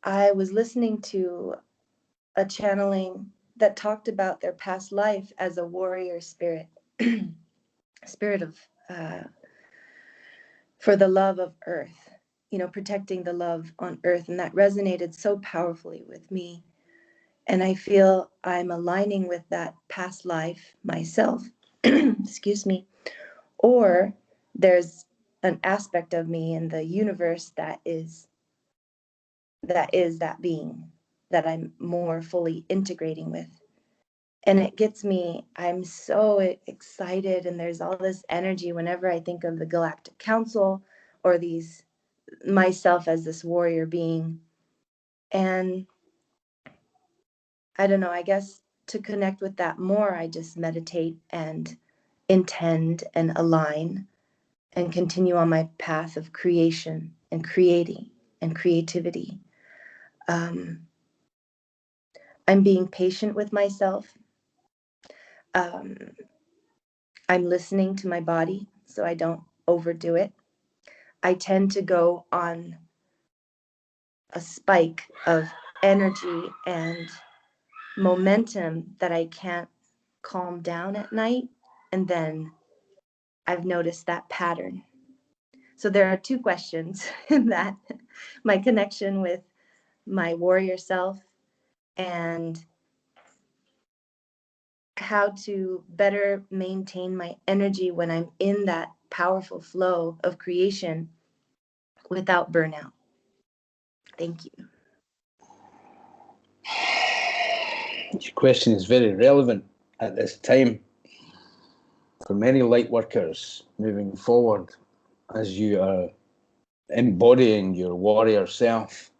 [SPEAKER 3] I was listening to a channeling that talked about their past life as a warrior spirit, spirit of for the love of earth, protecting the love on earth. And that resonated so powerfully with me. And I feel I'm aligning with that past life myself, excuse me, or there's an aspect of me in the universe that is that being that I'm more fully integrating with. And it gets me, I'm so excited, and there's all this energy whenever I think of the Galactic Council or myself as this warrior being. And I don't know, I guess to connect with that more, I just meditate and intend and align and continue on my path of creation and creating and creativity. I'm being patient with myself. I'm listening to my body so I don't overdo it. I tend to go on a spike of energy and momentum that I can't calm down at night. And then I've noticed that pattern. So there are two questions in that: my connection with my warrior self and how to better maintain my energy when I'm in that powerful flow of creation without burnout. Thank you.
[SPEAKER 2] Your question is very relevant at this time for many light workers moving forward as you are embodying your warrior self.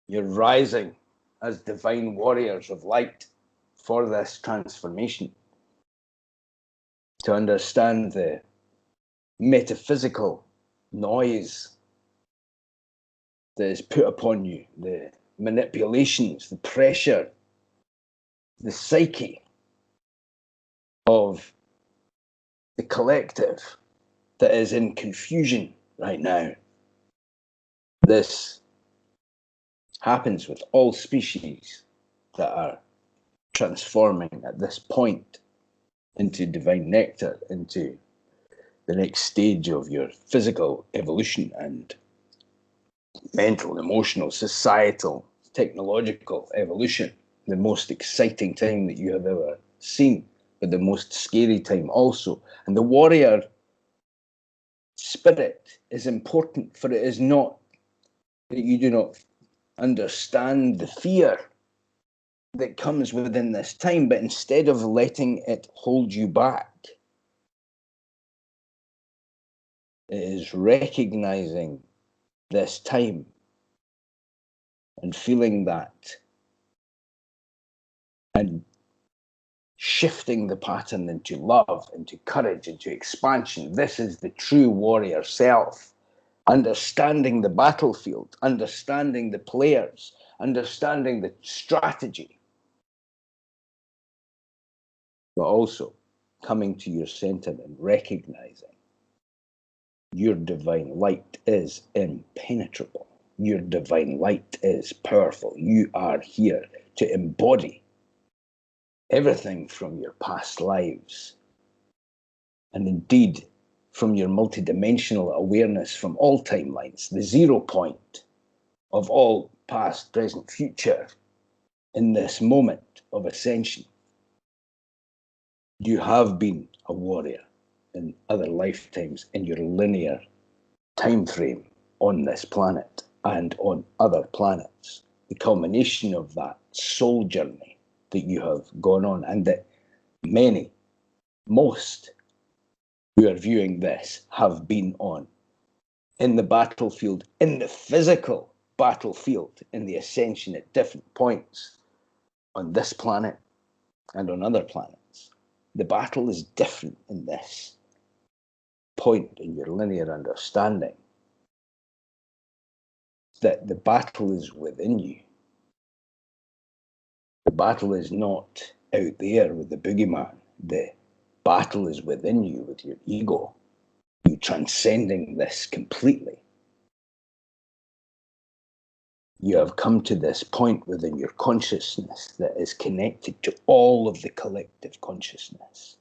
[SPEAKER 2] You're rising as divine warriors of light for this transformation, to understand the metaphysical noise that is put upon you, the manipulations, the pressure, the psyche of the collective that is in confusion right now. This happens with all species that are transforming at this point into divine nectar, into the next stage of your physical evolution and mental, emotional, societal, technological evolution. The most exciting time that you have ever seen, but the most scary time also. And the warrior spirit is important, for it is not that you do not understand the fear that comes within this time, but instead of letting it hold you back, it is recognizing this time and feeling that and shifting the pattern into love, into courage, into expansion. This is the true warrior self. Understanding the battlefield, understanding the players, understanding the strategy, but also coming to your center and recognizing your divine light is impenetrable. Your divine light is powerful. You are here to embody everything from your past lives, and indeed from your multidimensional awareness from all timelines, the 0 point of all past, present, future, in this moment of ascension. You have been a warrior in other lifetimes in your linear time frame on this planet and on other planets. The culmination of that soul journey that you have gone on, and that most who are viewing this have been on, in the battlefield, in the physical battlefield, in the ascension at different points on this planet and on other planets. The battle is different in this point in your linear understanding, that the battle is within you. The battle is not out there with the boogeyman. The battle is within you with your ego. You transcending this completely. You have come to this point within your consciousness that is connected to all of the collective consciousness.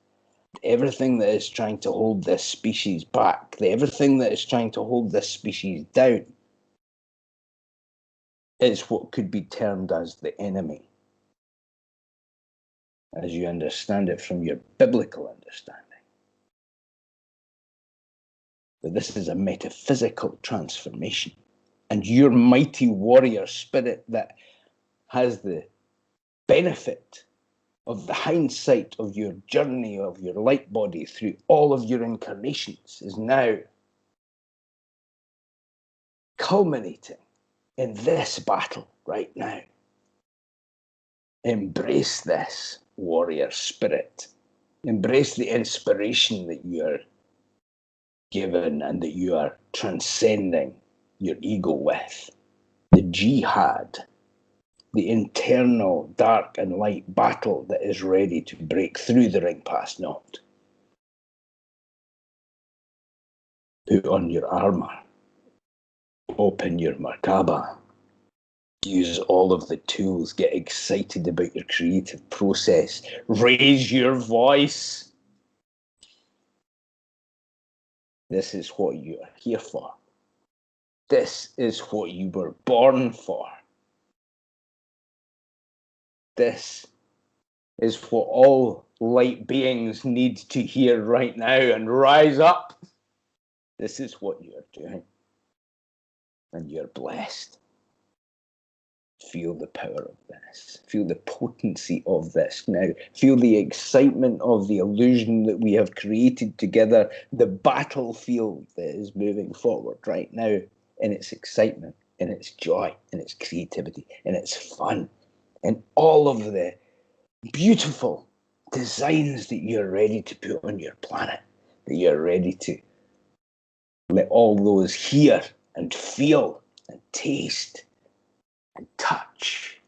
[SPEAKER 2] Everything that is trying to hold this species back, everything that is trying to hold this species down, is what could be termed as the enemy, as you understand it from your biblical understanding. But this is a metaphysical transformation. And your mighty warrior spirit that has the benefit of the hindsight of your journey, of your light body through all of your incarnations, is now culminating in this battle right now. Embrace this warrior spirit. Embrace the inspiration that you are given and that you are transcending your ego with. The jihad, the internal dark and light battle that is ready to break through the ring past naught. Put on your armor. Open your Merkaba. Use all of the tools. Get excited about your creative process. Raise your voice. This is what you are here for. This is what you were born for. This is what all light beings need to hear right now and rise up. This is what you're doing. And you're blessed. Feel the power of this. Feel the potency of this now. Feel the excitement of the illusion that we have created together, the battlefield that is moving forward right now in its excitement, in its joy, in its creativity, in its fun, and all of the beautiful designs that you're ready to put on your planet, that you're ready to let all those hear and feel and taste and touch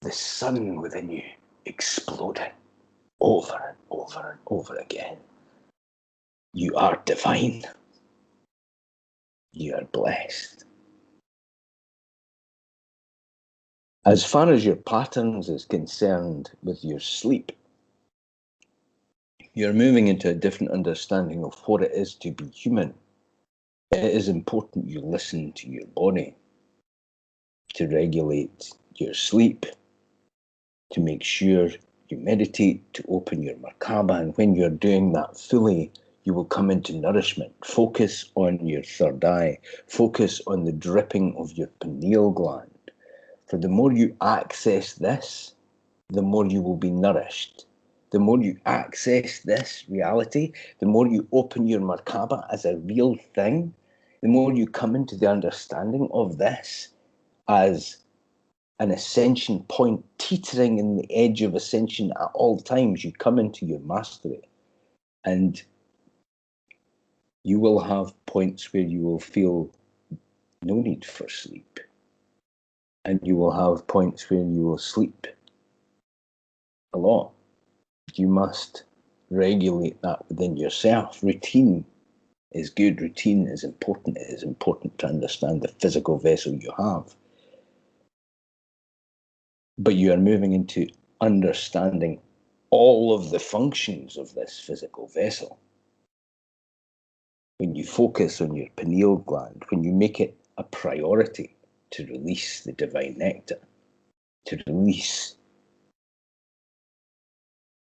[SPEAKER 2] the sun within you exploding over and over and over again. You are divine. You are blessed. As far as your patterns is concerned with your sleep, you're moving into a different understanding of what it is to be human. It is important you listen to your body to regulate your sleep, to make sure you meditate, to open your Merkaba, and when you're doing that fully, you will come into nourishment. Focus on your third eye. Focus on the dripping of your pineal gland. For the more you access this, the more you will be nourished. The more you access this reality, the more you open your Merkaba as a real thing, the more you come into the understanding of this as an ascension point, teetering in the edge of ascension at all times. You come into your mastery, and you will have points where you will feel no need for sleep, and you will have points where you will sleep a lot. You must regulate that within yourself. Routine is good. Routine is important. It is important to understand the physical vessel you have. But you are moving into understanding all of the functions of this physical vessel. When you focus on your pineal gland, when you make it a priority to release the divine nectar, to release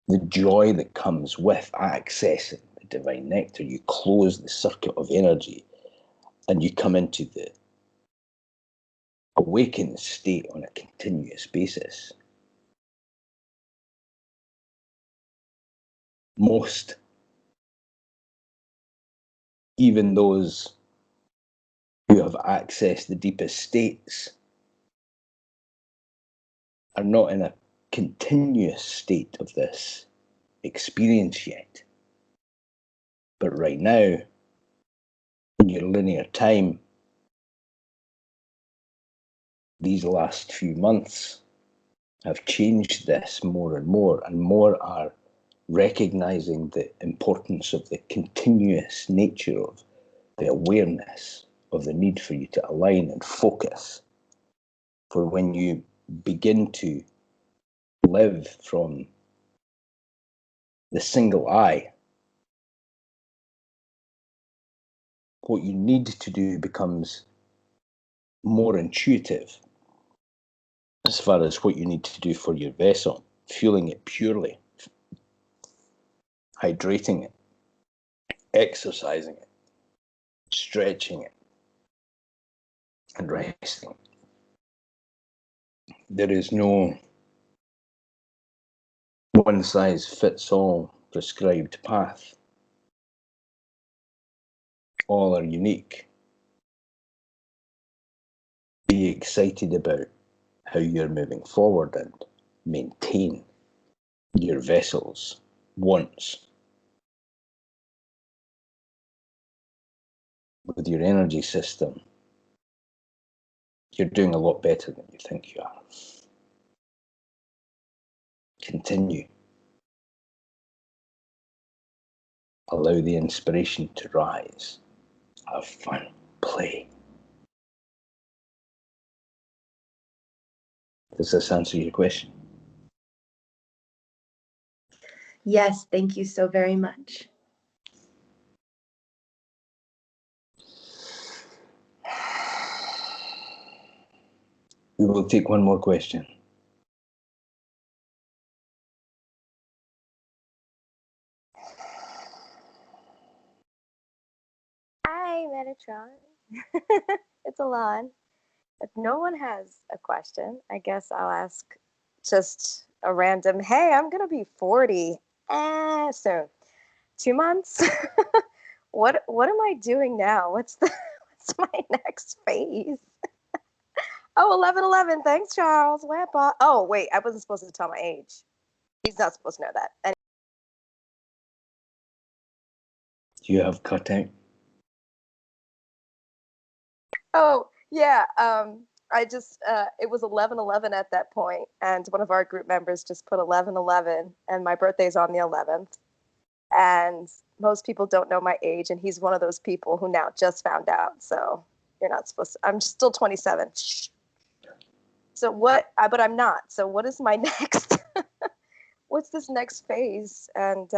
[SPEAKER 2] the joy that comes with accessing the divine nectar, you close the circuit of energy and you come into the awakened state on a continuous basis. Most, even those who have accessed the deepest states, are not in a continuous state of this experience yet. But right now, in your linear time, these last few months have changed this more and more are recognizing the importance of the continuous nature of the awareness of the need for you to align and focus. For when you begin to live from the single eye, what you need to do becomes more intuitive as far as what you need to do for your vessel, fueling it purely, hydrating it, exercising it, stretching it, and resting. There is no one-size-fits-all prescribed path. All are unique. Be excited about how you're moving forward and maintain your vessel's wants. With your energy system, you're doing a lot better than you think you are. Continue. Allow the inspiration to rise. Have fun. Play. Does this answer your question?
[SPEAKER 3] Yes, thank you so very much.
[SPEAKER 2] We will take one more question.
[SPEAKER 7] Hi, Metatron. It's Alon. If no one has a question, I guess I'll ask just a random, hey, I'm going to be 40 soon. 2 months? What am I doing now? What's my next phase? Oh, 11/11. Thanks, Charles. Whampa. Oh, wait, I wasn't supposed to tell my age. He's not supposed to know that. And
[SPEAKER 2] You have cut out.
[SPEAKER 7] oh, yeah. I just it was 11/11 at that point, and one of our group members just put 11/11, and my birthday's on the 11th. And most people don't know my age, and he's one of those people who now just found out. So you're not supposed to. I'm still 27. Shh. So what? But I'm not. So what is my next? What's this next phase? And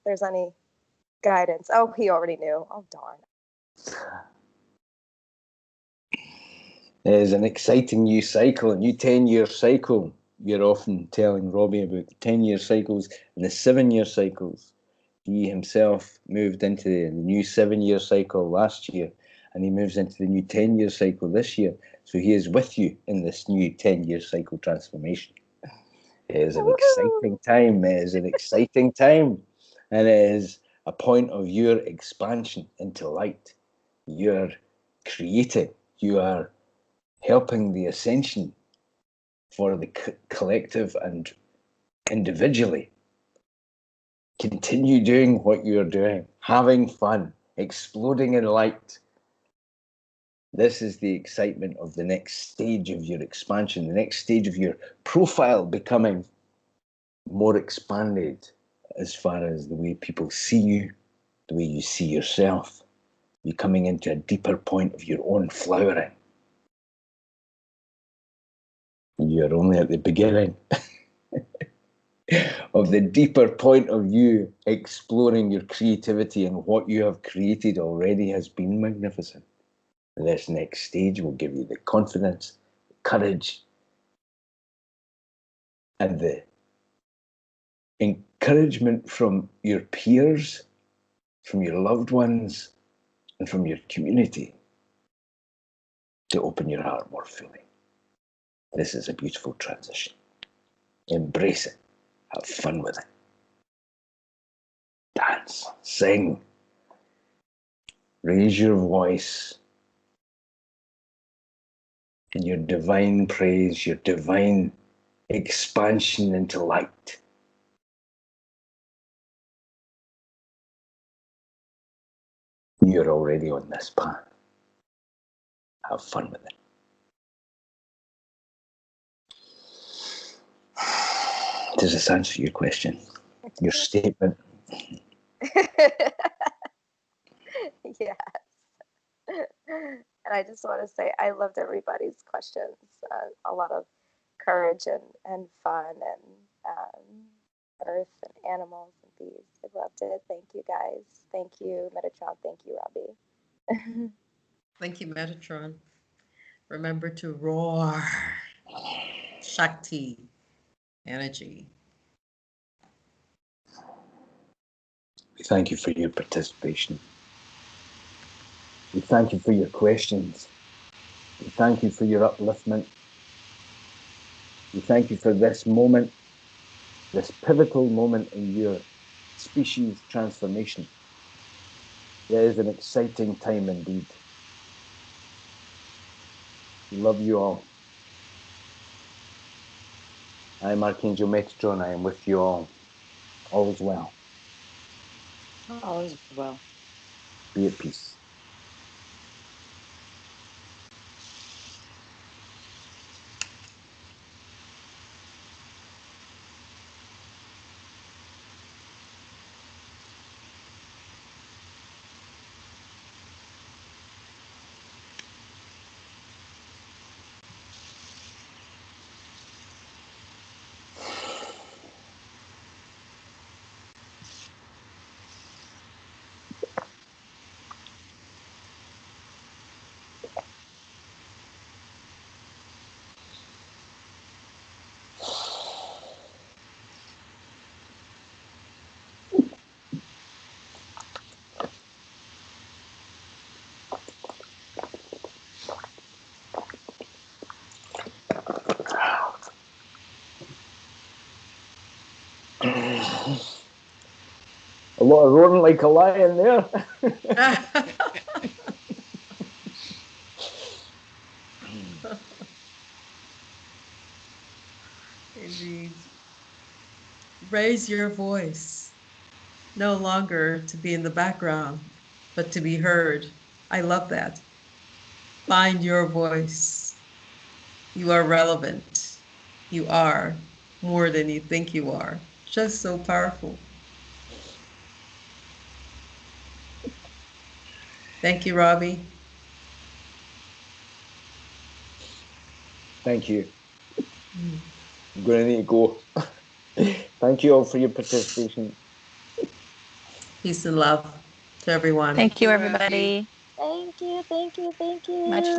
[SPEAKER 7] there's any guidance? Oh, he already knew. Oh, darn.
[SPEAKER 2] There's an exciting new cycle, a new 10-year cycle. You're often telling Robbie about the 10-year cycles and the 7-year cycles. He himself moved into the new 7-year cycle last year, and he moves into the new 10-year cycle this year. So he is with you in this new 10-year cycle transformation. It is an exciting time. It is an exciting time. And it is a point of your expansion into light. You're creating. You are helping the ascension for the collective and individually. Continue doing what you're doing, having fun, exploding in light. This is the excitement of the next stage of your expansion, the next stage of your profile becoming more expanded as far as the way people see you, the way you see yourself. You're coming into a deeper point of your own flowering. You're only at the beginning of the deeper point of you exploring your creativity, and what you have created already has been magnificent. This next stage will give you the confidence, the courage, and the encouragement from your peers, from your loved ones, and from your community to open your heart more fully. This is a beautiful transition. Embrace it. Have fun with it. Dance, sing, raise your voice in your divine praise, your divine expansion into light. You're already on this path. Have fun with it. Does this answer your question? Your statement?
[SPEAKER 7] Yes. And I just want to say I loved everybody's questions. A lot of courage and fun and earth and animals and bees. I loved it. Thank you guys. Thank you, Metatron. Thank you, Robbie.
[SPEAKER 5] Thank you, Metatron. Remember to roar. Shakti. Energy.
[SPEAKER 2] We thank you for your participation. We thank you for your questions. We thank you for your upliftment. We thank you for this moment, this pivotal moment in your species transformation. It is an exciting time indeed. We love you all. I am Archangel Metatron. I am with you all. All is well.
[SPEAKER 8] All is well.
[SPEAKER 2] Be at peace. lot of roaring like a lion there.
[SPEAKER 5] Indeed. Raise your voice, no longer to be in the background, but to be heard. I love that. Find your voice. You are relevant. You are more than you think you are. Just so powerful. Thank you, Robbie.
[SPEAKER 2] Thank you. I'm going to need to go. Thank you all for your participation.
[SPEAKER 5] Peace and love to everyone.
[SPEAKER 9] Thank you, everybody.
[SPEAKER 6] Thank you, thank you, thank you.
[SPEAKER 9] Much